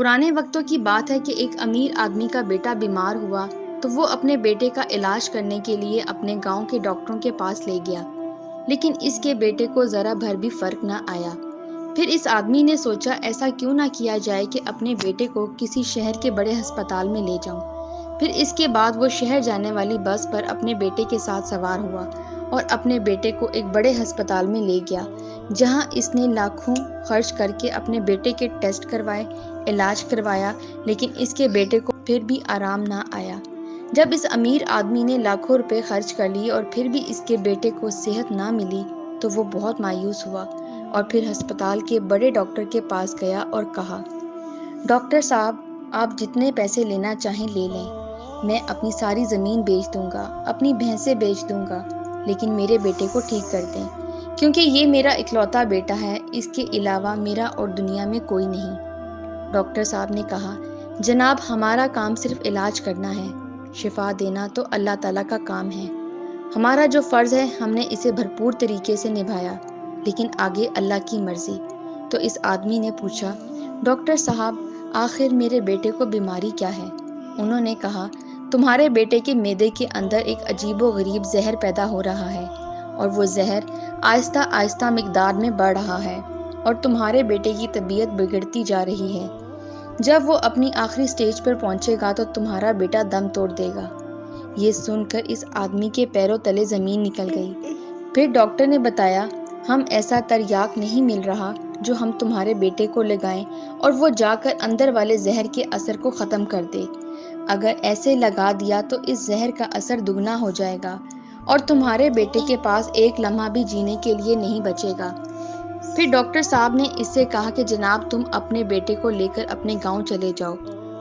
پرانے وقتوں کی بات ہے کہ ایک امیر آدمی کا بیٹا بیمار ہوا تو وہ اپنے بیٹے کا علاج کرنے کے لیے اپنے گاؤں کے ڈاکٹروں کے پاس لے گیا، لیکن اس کے بیٹے کو ذرا بھر بھی فرق نہ آیا۔ پھر اس آدمی نے سوچا ایسا کیوں نہ کیا جائے کہ اپنے بیٹے کو کسی شہر کے بڑے ہسپتال میں لے جاؤں۔ پھر اس کے بعد وہ شہر جانے والی بس پر اپنے بیٹے کے ساتھ سوار ہوا اور اپنے بیٹے کو ایک بڑے ہسپتال میں لے گیا، جہاں اس نے لاکھوں خرچ کر کے اپنے بیٹے کے ٹیسٹ کروائے، علاج کروایا، لیکن اس کے بیٹے کو پھر بھی آرام نہ آیا۔ جب اس امیر آدمی نے لاکھوں روپے خرچ کر لیے اور پھر بھی اس کے بیٹے کو صحت نہ ملی تو وہ بہت مایوس ہوا اور پھر ہسپتال کے بڑے ڈاکٹر کے پاس گیا اور کہا، ڈاکٹر صاحب، آپ جتنے پیسے لینا چاہیں لے لیں، میں اپنی ساری زمین بیچ دوں گا، اپنی بھینسیں بیچ دوں گا، لیکن میرے بیٹے کو ٹھیک کر دیں، کیونکہ یہ میرا اکلوتا بیٹا ہے، اس کے علاوہ میرا اور دنیا میں کوئی نہیں۔ ڈاکٹر صاحب نے کہا، جناب، ہمارا کام صرف علاج کرنا ہے، شفا دینا تو اللہ تعالیٰ کا کام ہے۔ ہمارا جو فرض ہے ہم نے اسے بھرپور طریقے سے نبھایا، لیکن آگے اللہ کی مرضی۔ تو اس آدمی نے پوچھا، ڈاکٹر صاحب، آخر میرے بیٹے کو بیماری کیا ہے؟ انہوں نے کہا، تمہارے بیٹے کے معدے کے اندر ایک عجیب و غریب زہر پیدا ہو رہا ہے، اور وہ زہر آہستہ آہستہ مقدار میں بڑھ رہا ہے، اور تمہارے بیٹے کی طبیعت بگڑتی جا رہی ہے۔ جب وہ اپنی آخری سٹیج پر پہنچے گا تو تمہارا بیٹا دم توڑ دے گا۔ یہ سن کر اس آدمی کے پیروں تلے زمین نکل گئی۔ پھر ڈاکٹر نے بتایا، ہم ایسا تریاق نہیں مل رہا جو ہم تمہارے بیٹے کو لگائیں اور وہ جا کر اندر والے زہر کے اثر کو ختم کر دے۔ اگر ایسے لگا دیا تو اس زہر کا اثر دگنا ہو جائے گا اور تمہارے بیٹے کے پاس ایک لمحہ بھی جینے کے لیے نہیں بچے گا۔ پھر ڈاکٹر صاحب نے اس سے کہا کہ جناب، تم اپنے بیٹے کو لے کر اپنے گاؤں چلے جاؤ۔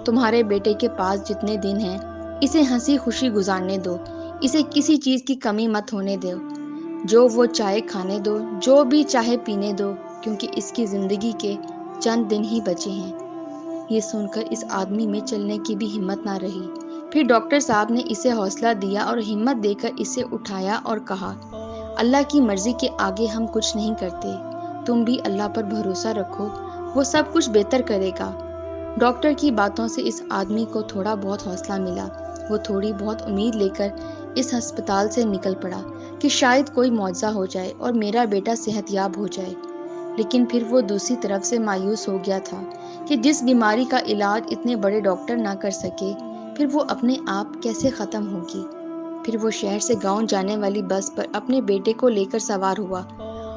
تمہارے بیٹے کے پاس جتنے دن ہیں اسے ہنسی خوشی گزارنے دو، اسے کسی چیز کی کمی مت ہونے دو، جو وہ چاہے کھانے دو، جو بھی چاہے پینے دو، کیونکہ اس کی زندگی کے چند دن ہی بچے ہیں۔ یہ سن کر اس آدمی میں چلنے کی بھی ہمت نہ رہی۔ پھر ڈاکٹر صاحب نے اسے حوصلہ دیا اور ہمت دے کر اسے اٹھایا اور کہا، اللہ کی مرضی کے آگے ہم کچھ نہیں کرتے، تم بھی اللہ پر بھروسہ رکھو، وہ سب کچھ بہتر کرے گا۔ ڈاکٹر کی باتوں سے اس آدمی کو تھوڑا بہت حوصلہ ملا۔ وہ تھوڑی بہت امید لے کر اس ہسپتال سے نکل پڑا کہ شاید کوئی معجزہ ہو جائے اور میرا بیٹا صحت یاب ہو جائے۔ لیکن پھر وہ دوسری طرف سے مایوس ہو گیا تھا کہ جس بیماری کا علاج اتنے بڑے ڈاکٹر نہ کر سکے، پھر وہ اپنے آپ کیسے ختم ہوگی۔ پھر وہ شہر سے گاؤں جانے والی بس پر اپنے بیٹے کو لے کر سوار ہوا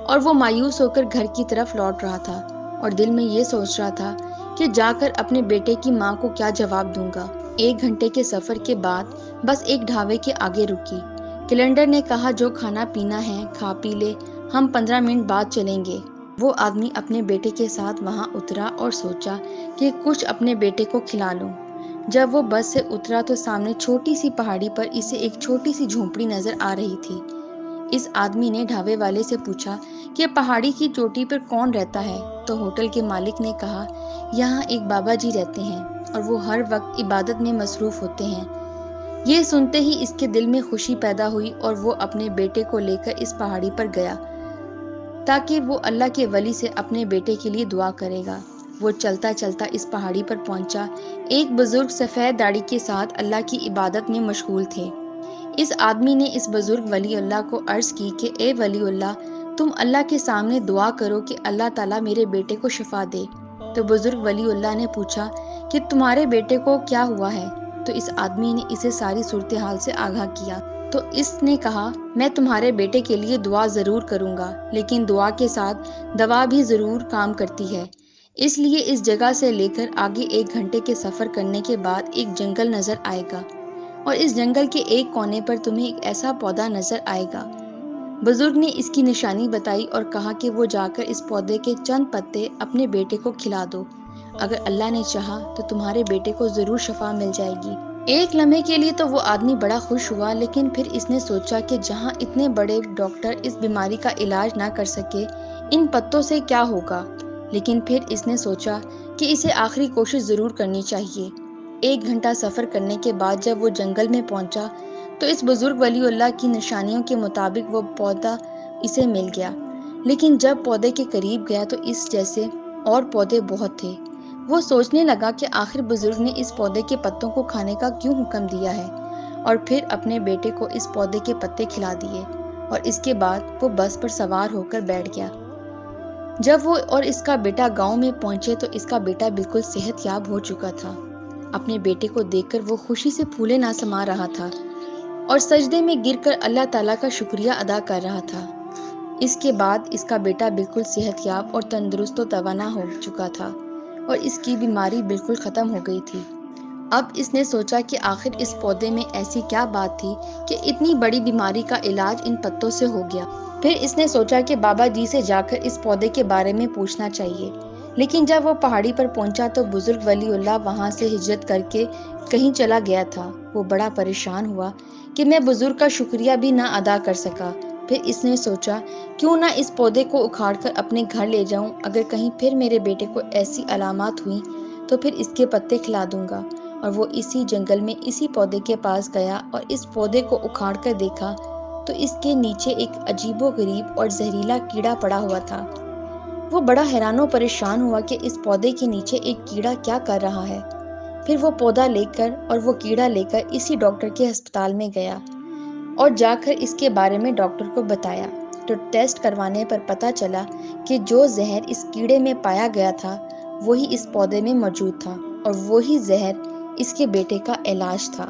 اور وہ مایوس ہو کر گھر کی طرف لوٹ رہا تھا اور دل میں یہ سوچ رہا تھا کہ جا کر اپنے بیٹے کی ماں کو کیا جواب دوں گا۔ 1 گھنٹے کے سفر کے بعد بس ایک ڈھابے کے آگے رکی۔ کیلنڈر نے کہا، جو کھانا پینا ہے کھا پی لے، ہم 15 منٹ بعد چلیں گے۔ وہ آدمی اپنے بیٹے کے ساتھ وہاں اترا اور سوچا کہ کچھ اپنے بیٹے کو کھلا لوں۔ جب وہ بس سے اترا تو سامنے چھوٹی سی پہاڑی پر اسے ایک چھوٹی سی جھونپڑی نظر آ رہی تھی۔ اس آدمی نے ڈھابے والے سے پوچھا کہ پہاڑی کی چوٹی پر کون رہتا ہے؟ تو ہوٹل کے مالک نے کہا، یہاں ایک بابا جی رہتے ہیں اور وہ ہر وقت عبادت میں مصروف ہوتے ہیں۔ یہ سنتے ہی اس کے دل میں خوشی پیدا ہوئی اور وہ اپنے بیٹے کو لے کر اس پہاڑی پر گیا تاکہ وہ اللہ کے ولی سے اپنے بیٹے کے لیے دعا کرے گا۔ وہ چلتا چلتا اس پہاڑی پر پہنچا۔ ایک بزرگ سفید داڑھی کے ساتھ اللہ کی عبادت میں مشغول تھے۔ اس آدمی نے اس بزرگ ولی اللہ کو عرض کی کہ اے ولی اللہ، تم اللہ کے سامنے دعا کرو کہ اللہ تعالیٰ میرے بیٹے کو شفا دے۔ تو بزرگ ولی اللہ نے پوچھا کہ تمہارے بیٹے کو کیا ہوا ہے؟ تو اس آدمی نے اسے ساری صورتحال سے آگاہ کیا۔ تو اس نے کہا، میں تمہارے بیٹے کے لیے دعا ضرور کروں گا، لیکن دعا کے ساتھ دوا بھی ضرور کام کرتی ہے۔ اس لیے اس جگہ سے لے کر آگے 1 گھنٹے کے سفر کرنے کے بعد ایک جنگل نظر آئے گا، اور اس جنگل کے ایک کونے پر تمہیں ایک ایسا پودا نظر آئے گا۔ بزرگ نے اس کی نشانی بتائی اور کہا کہ وہ جا کر اس پودے کے چند پتے اپنے بیٹے کو کھلا دو۔ اگر اللہ نے چاہا تو تمہارے بیٹے کو ضرور شفا مل جائے گی۔ ایک لمحے کے لیے تو وہ آدمی بڑا خوش ہوا، لیکن پھر اس نے سوچا کہ جہاں اتنے بڑے ڈاکٹر اس بیماری کا علاج نہ کر سکے، ان پتوں سے کیا ہوگا۔ لیکن پھر اس نے سوچا کہ اسے آخری کوشش ضرور کرنی چاہیے۔ 1 گھنٹہ سفر کرنے کے بعد جب وہ جنگل میں پہنچا تو اس بزرگ ولی اللہ کی نشانیوں کے مطابق وہ پودا اسے مل گیا، لیکن جب پودے کے قریب گیا تو اس جیسے اور پودے بہت تھے۔ وہ سوچنے لگا کہ آخر بزرگ نے اس پودے کے پتوں کو کھانے کا کیوں حکم دیا ہے، اور پھر اپنے بیٹے کو اس پودے کے پتے کھلا دیے، اور اس کے بعد وہ بس پر سوار ہو کر بیٹھ گیا۔ جب وہ اور اس کا بیٹا گاؤں میں پہنچے تو اس کا بیٹا بالکل صحت یاب ہو چکا تھا۔ اپنے بیٹے کو دیکھ کر وہ خوشی سے پھولے نہ سما رہا تھا اور سجدے میں گر کر اللہ تعالیٰ کا شکریہ ادا کر رہا تھا۔ اس کے بعد اس کا بیٹا بالکل صحت یاب اور تندرست و توانا ہو چکا تھا اور اس کی بیماری بالکل ختم ہو گئی تھی۔ اب اس نے سوچا کہ آخر اس پودے میں ایسی کیا بات تھی کہ اتنی بڑی بیماری کا علاج ان پتوں سے ہو گیا۔ پھر اس نے سوچا کہ بابا جی سے جا کر اس پودے کے بارے میں پوچھنا چاہیے، لیکن جب وہ پہاڑی پر پہنچا تو بزرگ ولی اللہ وہاں سے ہجرت کر کے کہیں چلا گیا تھا۔ وہ بڑا پریشان ہوا کہ میں بزرگ کا شکریہ بھی نہ ادا کر سکا۔ پھر اس نے سوچا کیوں نہ اس پودے کو اکھاڑ کر اپنے گھر لے جاؤں، اگر کہیں پھر میرے بیٹے کو ایسی علامات ہوئیں تو پھر اس کے پتے کھلا دوں گا۔ اور وہ اسی جنگل میں اسی پودے کے پاس گیا اور اس پودے کو اکھاڑ کر دیکھا تو اس کے نیچے ایک عجیب و غریب اور زہریلا کیڑا پڑا ہوا تھا۔ وہ بڑا حیران و پریشان ہوا کہ اس پودے کے نیچے ایک کیڑا کیا کر رہا ہے۔ پھر وہ پودا لے کر اور وہ کیڑا لے کر اسی ڈاکٹر کے ہسپتال میں گیا اور جا کر اس کے بارے میں ڈاکٹر کو بتایا تو ٹیسٹ کروانے پر پتہ چلا کہ جو زہر اس کیڑے میں پایا گیا تھا وہی اس پودے میں موجود تھا، اور وہی زہر اس کے بیٹے کا علاج تھا۔